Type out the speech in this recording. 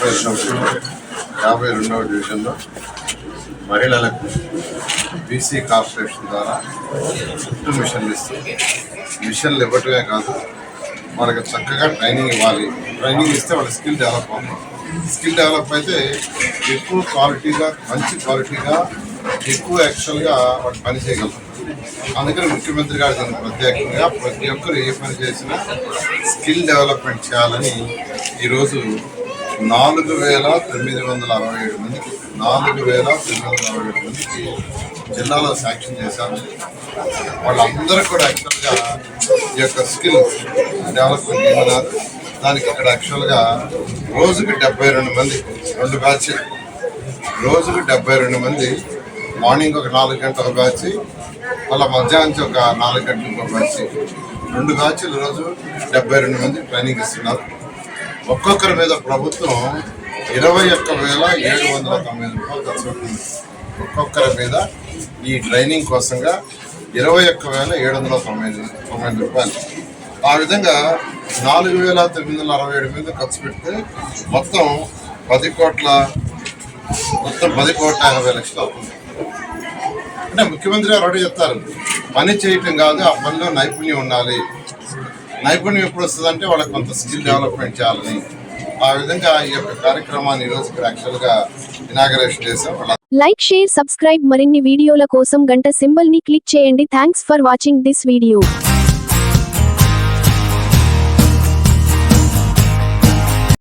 Corporation 52వ డివిజన్లో మహిళలకు BC corporation ద్వారా చుట్టూ మిషన్లు ఇవ్వటమే కాదు, వాళ్ళకి చక్కగా ట్రైనింగ్ ఇవ్వాలి. ట్రైనింగ్ ఇస్తే వాళ్ళ స్కిల్ డెవలప్ అవుతుంది. స్కిల్ డెవలప్ అయితే ఎక్కువ క్వాలిటీగా, మంచి క్వాలిటీగా, ఎక్కువ యాక్చువల్గా వాళ్ళు పని చేయగలుగుతారు. అందుకని ముఖ్యమంత్రి గారు దీన్ని ప్రత్యేకంగా ప్రతి ఒక్కరు ఏ పని చేసినా స్కిల్ డెవలప్మెంట్ చేయాలని ఈరోజు 4,967 మందికి జిల్లాలో శాంక్షన్ చేశారు. వాళ్ళందరూ కూడా యాక్చువల్గా ఈ యొక్క స్కిల్ డెవలప్మెంట్ ఏమన్నారు, దానికి ఇక్కడ యాక్చువల్గా రోజుకి 72 మంది, 2 బ్యాచ్లు, రోజుకి 72 మంది. మార్నింగ్ ఒక 4 గంటల ఒక బ్యాచ్, మళ్ళీ మధ్యాహ్నం ఒక 4 గంటలకు ఒక బ్యాచ్, 2 బ్యాచ్లు రోజు 72 మంది ట్రైనింగ్ ఇస్తున్నారు. ఒక్కొక్కరి మీద ప్రభుత్వం 21,790 రూపాయలు ఖర్చు పెట్టింది. ఒక్కొక్కరి మీద ఈ ట్రైనింగ్ కోసంగా 21,790 రూపాయలు. ఆ విధంగా 4,967 మీద ఖర్చు పెడితే మొత్తం 10,50,00,000 అవుతుంది. అంటే ముఖ్యమంత్రి గారు ఒకటి చెప్తారు, పని చేయటం కాదు, ఆ పనిలో నైపుణ్యం ఉండాలి. నైపుణ్యం ఎప్పుడు వస్తుందంటే వాళ్ళకి కొంత స్కిల్ డెవలప్మెంట్ చేయాలని. ఆ విధంగా ఈ యొక్క కార్యక్రమాన్ని ఈరోజు ఇక్కడ యాక్చువల్గా ఇనాగరేషన్ చేసాం. Like, share, subscribe. మరిన్ని వీడియోల కోసం గంట సింబల్ ని క్లిక్ చేయండి. Thanks for watching this video.